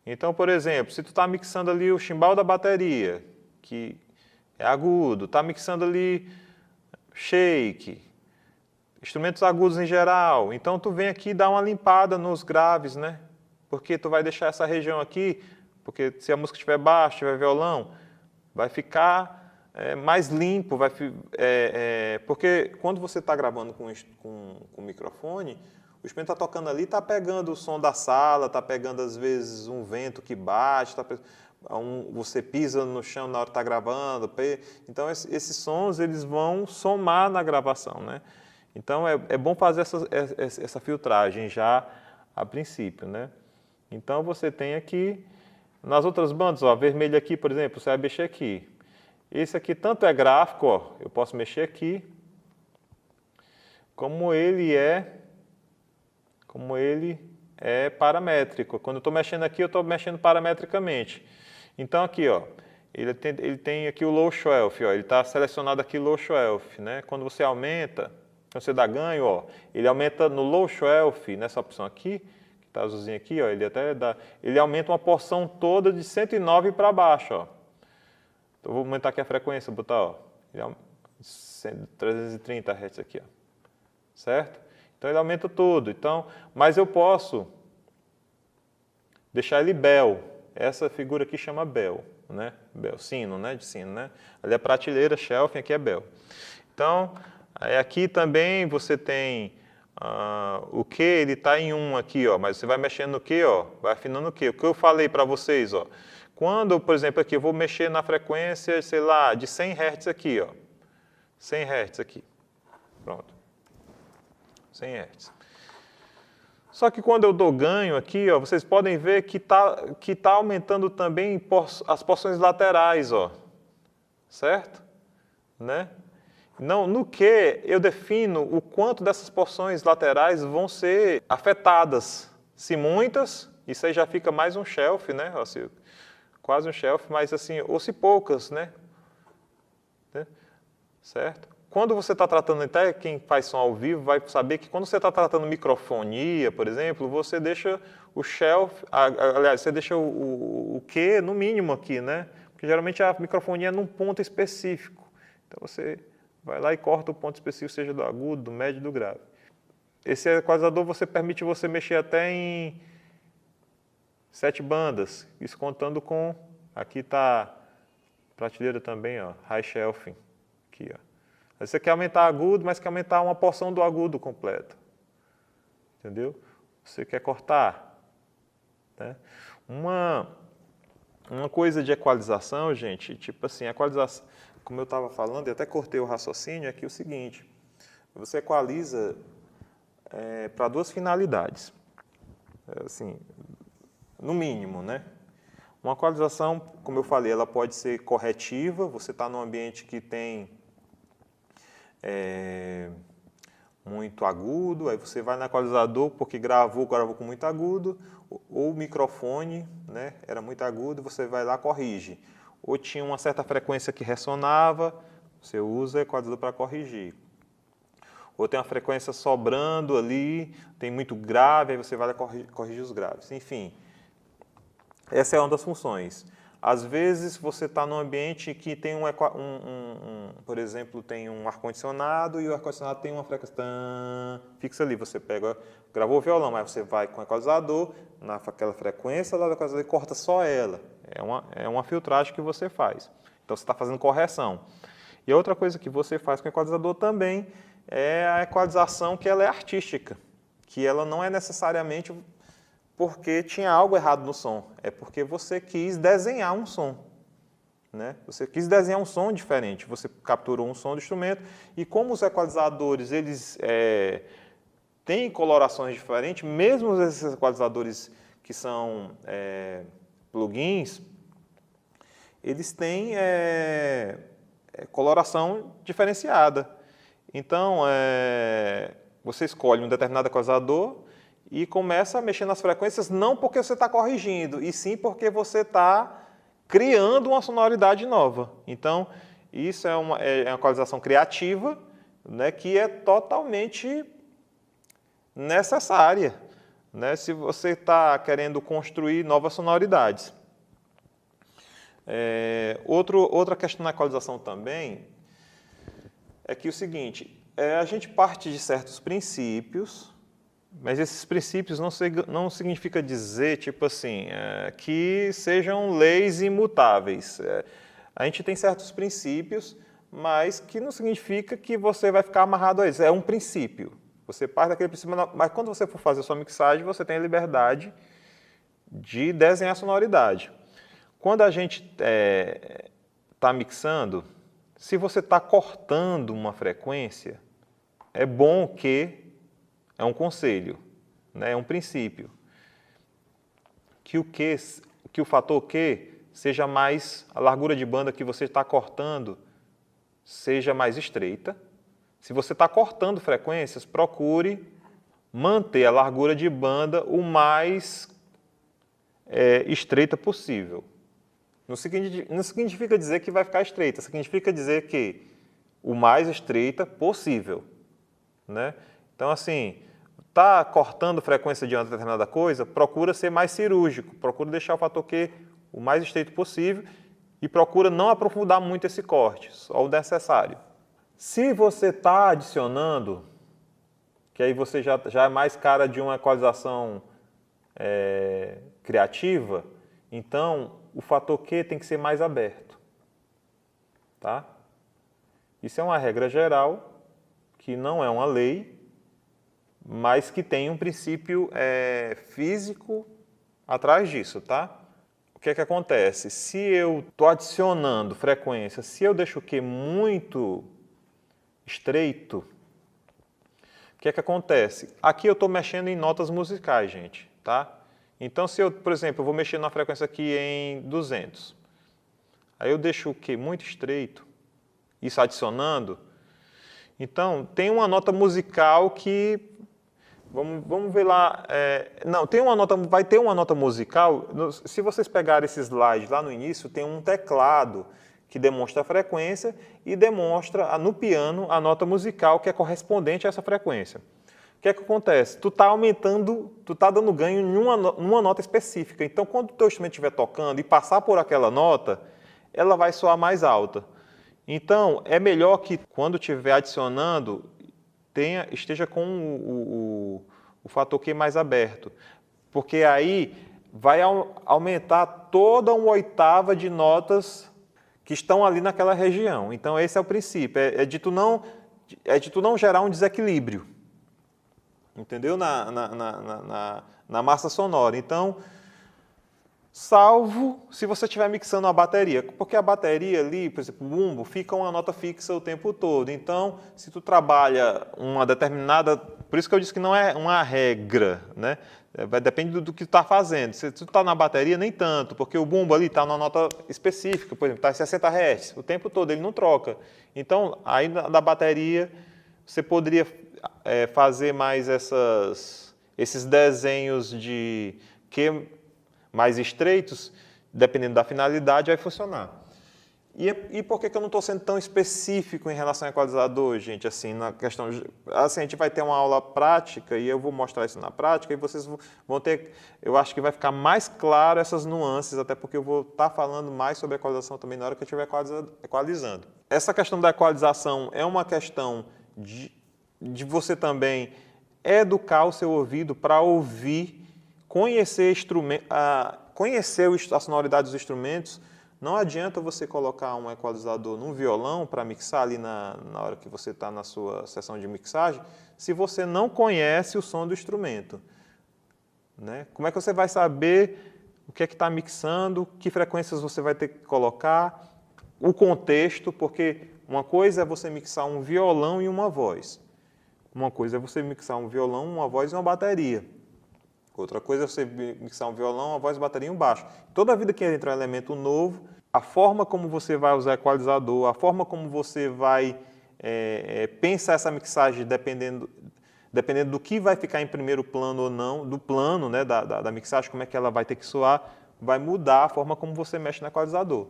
[SPEAKER 2] Então, por exemplo, se tu está mixando ali o chimbal da bateria, que é agudo, está mixando ali shake, instrumentos agudos em geral, então tu vem aqui e dá uma limpada nos graves, né? Porque tu vai deixar essa região aqui, porque se a música estiver baixa, tiver violão, vai ficar mais limpo, porque quando você está gravando com microfone, o instrumento está tocando ali, está pegando o som da sala, está pegando às vezes um vento que bate, você pisa no chão na hora que está gravando, então esses sons eles vão somar na gravação, né? Então é bom fazer essa filtragem já a princípio, né? Então você tem aqui, nas outras bandas, ó, vermelho aqui, por exemplo, você vai mexer aqui. Esse aqui tanto é gráfico, ó, eu posso mexer aqui, como ele é paramétrico. Quando eu estou mexendo aqui, eu estou mexendo parametricamente. Então aqui, ó, ele tem aqui o low shelf, ó, ele está selecionado aqui low shelf, né? Quando você aumenta, quando você dá ganho, ó, ele aumenta no low shelf, nessa opção aqui, que está azulzinho aqui, ó, ele aumenta uma porção toda de 109 para baixo, ó. Então, eu vou aumentar aqui a frequência, botar, ó, 330 Hz aqui, ó, certo? Então ele aumenta tudo. Então, mas eu posso deixar ele bell. Essa figura aqui chama bell, né? Bell, sino, né? De sino, né? Ali é prateleira, shelf, aqui é bell. Então, aqui também você tem o Q, ele está em 1 aqui, ó, mas você vai mexendo no Q, ó, vai afinando o Q. O que eu falei para vocês, ó, quando, por exemplo, aqui eu vou mexer na frequência, sei lá, de 100 Hz aqui, ó, 100 Hz aqui, pronto, 100 Hz. Só que quando eu dou ganho aqui, ó, vocês podem ver que tá aumentando também as porções laterais, ó, certo? Né? Não, no que eu defino o quanto dessas porções laterais vão ser afetadas. Se muitas, isso aí já fica mais um shelf, né? Assim, quase um shelf, mas assim, ou se poucas, né? Certo? Quando você está tratando, até quem faz som ao vivo vai saber que quando você está tratando microfonia, por exemplo, você deixa o shelf, aliás, você deixa o Q no mínimo aqui, né? Porque geralmente a microfonia é num ponto específico. Então você vai lá e corta o ponto específico, seja do agudo, do médio e do grave. Esse equalizador permite você mexer até em 7 bandas, isso contando com, aqui está prateleira também, ó, high shelfing, aqui, ó. Aí você quer aumentar agudo, mas quer aumentar uma porção do agudo completo. Entendeu? Você quer cortar. Né? Uma coisa de equalização, gente, tipo assim, equalização, como eu estava falando, e até cortei o raciocínio, é que é o seguinte, você equaliza para 2 finalidades. Assim, no mínimo, né? Uma equalização, como eu falei, ela pode ser corretiva, você está num ambiente que tem muito agudo, aí você vai no equalizador porque gravou com muito agudo, ou o microfone, né, era muito agudo, você vai lá e corrige. Ou tinha uma certa frequência que ressonava, você usa o equalizador para corrigir. Ou tem uma frequência sobrando ali, tem muito grave, aí você vai lá e corrige os graves. Enfim, essa é uma das funções. Às vezes você está num ambiente que tem por exemplo, tem um ar-condicionado e o ar-condicionado tem uma frequência fixa ali. Você pega, gravou o violão, mas você vai com o equalizador naquela frequência lá do equalizador e corta só ela. É uma filtragem que você faz. Então você está fazendo correção. E a outra coisa que você faz com o equalizador também é a equalização que ela é artística, que ela não é necessariamente porque tinha algo errado no som, é porque você quis desenhar um som, né? Você quis desenhar um som diferente, você capturou um som do instrumento e como os equalizadores eles têm colorações diferentes, mesmo esses equalizadores que são plugins, eles têm coloração diferenciada. Então, você escolhe um determinado equalizador e começa a mexer nas frequências não porque você está corrigindo, e sim porque você está criando uma sonoridade nova. Então, isso é uma equalização criativa, né, que é totalmente necessária, né, se você está querendo construir novas sonoridades. Outra questão na equalização também é que o seguinte, a gente parte de certos princípios, mas esses princípios não significa dizer, tipo assim, que sejam leis imutáveis. A gente tem certos princípios, mas que não significa que você vai ficar amarrado a eles. É um princípio. Você parte daquele princípio, mas quando você for fazer a sua mixagem, você tem a liberdade de desenhar a sonoridade. Quando a gente está mixando, se você está cortando uma frequência, é bom que é um conselho, né? É um princípio. Que o fator Q seja mais, a largura de banda que você está cortando seja mais estreita. Se você está cortando frequências, procure manter a largura de banda o mais estreita possível. Não significa dizer que vai ficar estreita, significa dizer que o mais estreita possível, né? Então, assim, está cortando frequência de uma determinada coisa, procura ser mais cirúrgico, procura deixar o fator Q o mais estreito possível e procura não aprofundar muito esse corte, só o necessário. Se você está adicionando, que aí você já é mais cara de uma equalização criativa, então o fator Q tem que ser mais aberto, tá? Isso é uma regra geral, que não é uma lei, mas que tem um princípio físico atrás disso, tá? O que é que acontece? Se eu estou adicionando frequência, se eu deixo o Q muito estreito, o que é que acontece? Aqui eu estou mexendo em notas musicais, gente, tá? Então, se eu, por exemplo, eu vou mexer na frequência aqui em 200, aí eu deixo o Q muito estreito, isso adicionando, então tem uma nota musical que, vamos ver lá, vai ter uma nota musical, se vocês pegarem esse slide lá no início, tem um teclado que demonstra a frequência e demonstra no piano a nota musical que é correspondente a essa frequência. O que é que acontece? Tu está aumentando, tu está dando ganho numa nota específica. Então, quando o teu instrumento estiver tocando e passar por aquela nota, ela vai soar mais alta. Então, é melhor que quando estiver adicionando, esteja com o fator Q mais aberto. Porque aí vai aumentar toda uma oitava de notas que estão ali naquela região. Então, esse é o princípio, é de tu não gerar um desequilíbrio. Entendeu? Na massa sonora. Então, salvo se você estiver mixando a bateria, porque a bateria ali, por exemplo, o bumbo, fica uma nota fixa o tempo todo. Então, se tu trabalha uma determinada... Por isso que eu disse que não é uma regra, né? Depende do que tu está fazendo. Se tu está na bateria, nem tanto, porque o bumbo ali está numa nota específica, por exemplo, está em 60 Hz, o tempo todo, ele não troca. Então, aí na bateria, você poderia fazer mais esses desenhos de que mais estreitos, dependendo da finalidade, vai funcionar. E por que eu não estou sendo tão específico em relação ao equalizador, gente? Assim, na questão, assim, a gente vai ter uma aula prática e eu vou mostrar isso na prática e vocês vão ter, eu acho que vai ficar mais claro essas nuances, até porque eu vou estar falando mais sobre equalização também na hora que eu estiver equalizando. Essa questão da equalização é uma questão de você também educar o seu ouvido para ouvir, conhecer a sonoridade dos instrumentos. Não adianta você colocar um equalizador num violão para mixar ali na hora que você está na sua sessão de mixagem, se você não conhece o som do instrumento, né? Como é que você vai saber o que é que está mixando, que frequências você vai ter que colocar, o contexto, porque uma coisa é você mixar um violão e uma voz. Uma coisa é você mixar um violão, uma voz e uma bateria. Outra coisa é você mixar um violão, uma voz, bateria e um baixo. Toda vida que entra um elemento novo, a forma como você vai usar equalizador, a forma como você vai pensar essa mixagem, dependendo do que vai ficar em primeiro plano ou não, do plano, né, da mixagem, como é que ela vai ter que soar, vai mudar a forma como você mexe no equalizador,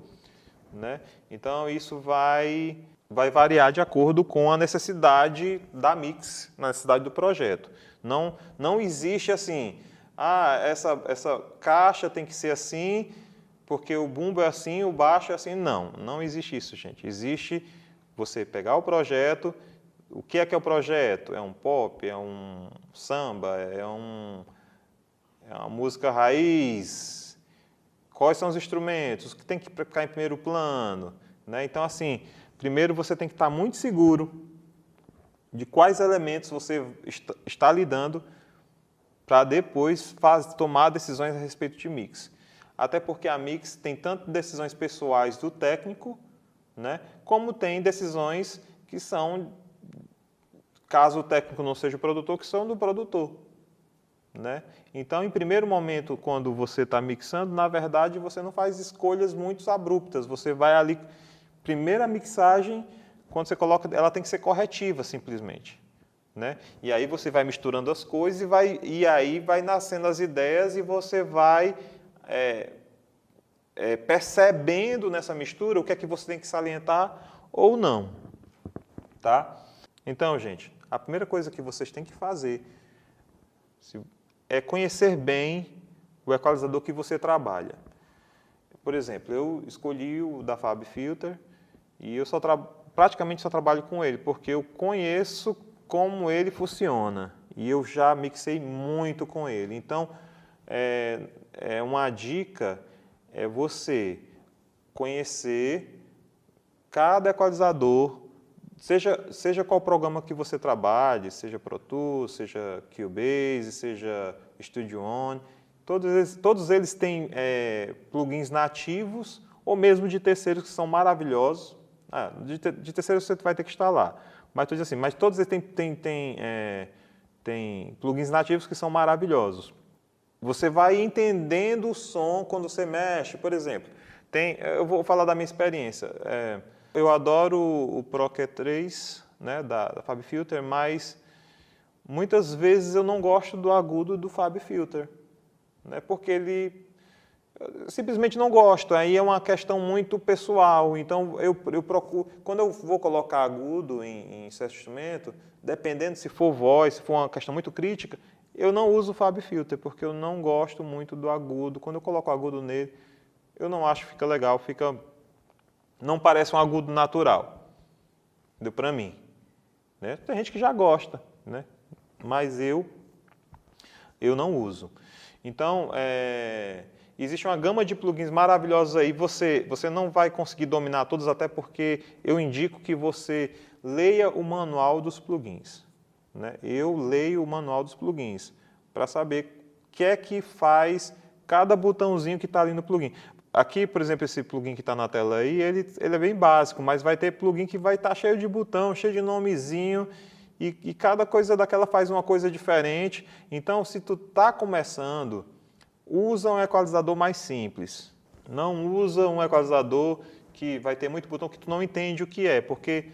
[SPEAKER 2] né? Então, isso vai variar de acordo com a necessidade da mix, na necessidade do projeto. Não existe assim, essa caixa tem que ser assim, porque o bumbo é assim, o baixo é assim. Não existe isso, gente. Existe você pegar o projeto. O que é o projeto? É um pop, é um samba, é uma música raiz? Quais são os instrumentos? O que tem que ficar em primeiro plano? Né? Então, assim, primeiro você tem que estar muito seguro de quais elementos você está lidando para depois tomar decisões a respeito de mix. Até porque a mix tem tanto decisões pessoais do técnico, né, como tem decisões que são, caso o técnico não seja o produtor, que são do produtor, né? Então, em primeiro momento, quando você está mixando, na verdade, você não faz escolhas muito abruptas. Você vai ali, primeira mixagem, quando você coloca, ela tem que ser corretiva, simplesmente, né? E aí você vai misturando as coisas e aí vai nascendo as ideias e você vai percebendo nessa mistura o que é que você tem que salientar ou não, tá? Então, gente, a primeira coisa que vocês têm que fazer é conhecer bem o equalizador que você trabalha. Por exemplo, eu escolhi o da FabFilter e eu praticamente só trabalho com ele, porque eu conheço como ele funciona e eu já mixei muito com ele. Então, uma dica é você conhecer cada equalizador, seja qual programa que você trabalhe, seja Pro Tools, seja Cubase, seja Studio One, todos eles têm plugins nativos ou mesmo de terceiros que são maravilhosos. De terceiros você vai ter que instalar, mas todos eles têm plugins nativos que são maravilhosos. Você vai entendendo o som quando você mexe. Por exemplo, eu vou falar da minha experiência. Eu adoro o Pro Q3, né, da FabFilter, mas muitas vezes eu não gosto do agudo do FabFilter, né, porque eu simplesmente não gosto. Aí é uma questão muito pessoal. Então, eu procuro, quando eu vou colocar agudo em certo instrumento, dependendo se for voz, se for uma questão muito crítica, eu não uso o FabFilter, porque eu não gosto muito do agudo. Quando eu coloco agudo nele, eu não acho que fica legal, não parece um agudo natural, deu para mim, né? Tem gente que já gosta, né? Mas eu não uso. Então, existe uma gama de plugins maravilhosos aí. Você não vai conseguir dominar todos, até porque eu indico que você leia o manual dos plugins, né? Eu leio o manual dos plugins para saber o que é que faz cada botãozinho que está ali no plugin. Aqui, por exemplo, esse plugin que está na tela aí, ele é bem básico, mas vai ter plugin que vai estar cheio de botão, cheio de nomezinho, e cada coisa daquela faz uma coisa diferente. Então, se tu está começando, usa um equalizador mais simples. Não usa um equalizador que vai ter muito botão que tu não entende o que é, porque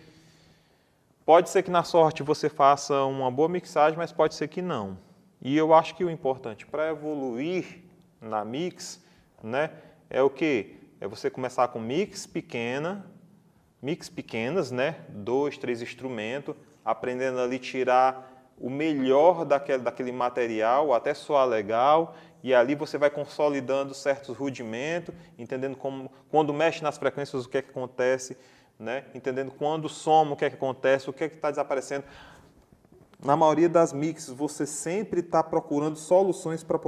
[SPEAKER 2] pode ser que na sorte você faça uma boa mixagem, mas pode ser que não. E eu acho que o importante para evoluir na mix, né, é o quê? É você começar com mix pequenas, né, 2, 3 instrumentos, aprendendo ali tirar o melhor daquele material, até soar legal, e ali você vai consolidando certos rudimentos, entendendo quando mexe nas frequências o que é que acontece, né, entendendo quando soma o que é que acontece, o que é que está desaparecendo. Na maioria das mixes, você sempre está procurando soluções para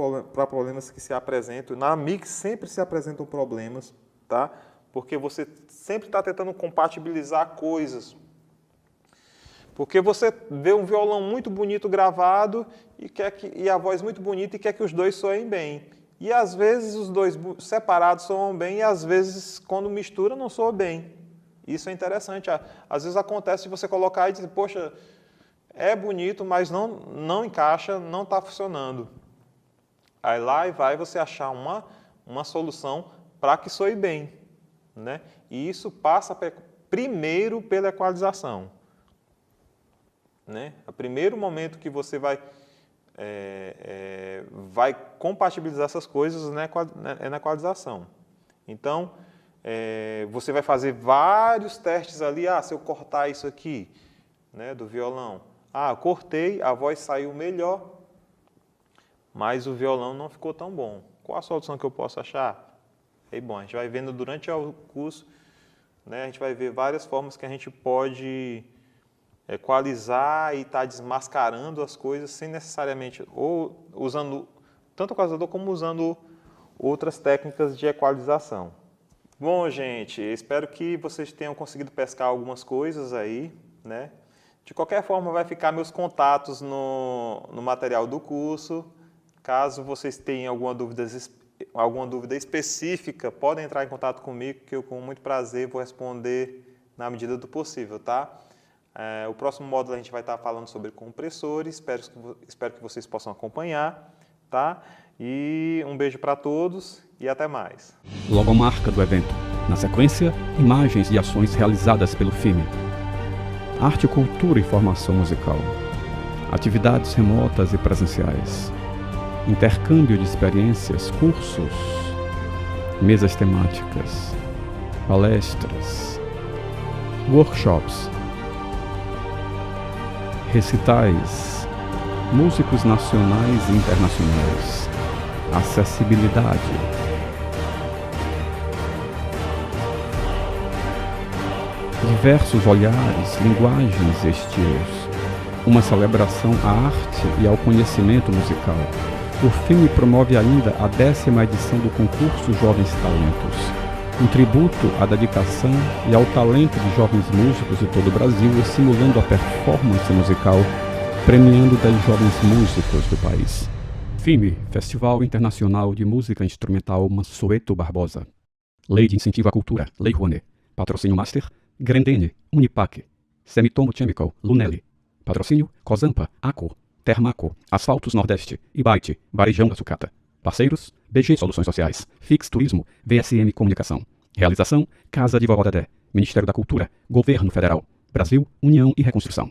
[SPEAKER 2] problemas que se apresentam. Na mix sempre se apresentam problemas, tá? Porque você sempre está tentando compatibilizar coisas. Porque você vê um violão muito bonito gravado e a voz muito bonita e quer que os dois soem bem. E às vezes os dois separados soam bem e às vezes quando mistura não soa bem. Isso é interessante. Às vezes acontece de você colocar e dizer, poxa, é bonito, mas não encaixa, não está funcionando. Aí lá e vai você achar uma solução para que soe bem, né? E isso passa primeiro pela equalização, né? O primeiro momento que você vai compatibilizar essas coisas, né, é na equalização. Então, você vai fazer vários testes ali. Se eu cortar isso aqui, né, do violão, eu cortei, a voz saiu melhor, mas o violão não ficou tão bom. Qual a solução que eu posso achar? Bom, a gente vai vendo durante o curso, né, a gente vai ver várias formas que a gente pode equalizar e estar desmascarando as coisas sem necessariamente, ou usando tanto o equalizador como usando outras técnicas de equalização. Bom, gente, espero que vocês tenham conseguido pescar algumas coisas aí, né? De qualquer forma, vai ficar meus contatos no material do curso. Caso vocês tenham alguma dúvida específica, podem entrar em contato comigo, que eu, com muito prazer, vou responder na medida do possível, tá? O próximo módulo a gente vai estar falando sobre compressores, espero que vocês possam acompanhar, tá? E um beijo para todos e até mais.
[SPEAKER 1] Logomarca do evento. Na sequência, imagens e ações realizadas pelo FIME. Arte, cultura e formação musical. Atividades remotas e presenciais. Intercâmbio de experiências, cursos. Mesas temáticas. Palestras. Workshops. Recitais. Músicos nacionais e internacionais. Acessibilidade. Diversos olhares, linguagens e estilos. Uma celebração à arte e ao conhecimento musical. O FIME promove ainda a 10ª edição do concurso Jovens Talentos. Um tributo à dedicação e ao talento de jovens músicos de todo o Brasil, estimulando a performance musical, premiando 10 jovens músicos do país. FIME, Festival Internacional de Música Instrumental Mansueto Barbosa. Lei de Incentivo à Cultura, Lei Rouanet. Patrocínio Master, Grendene, Unipac, Semitomo Chemical, Lunelli. Patrocínio, Cosampa, Aco, Termaco, Asfaltos Nordeste, Ibite, Varejão da Sucata. Parceiros, BG Soluções Sociais, Fix Turismo, VSM Comunicação. Realização, Casa de Vovó Dedé, Ministério da Cultura, Governo Federal, Brasil, União e Reconstrução.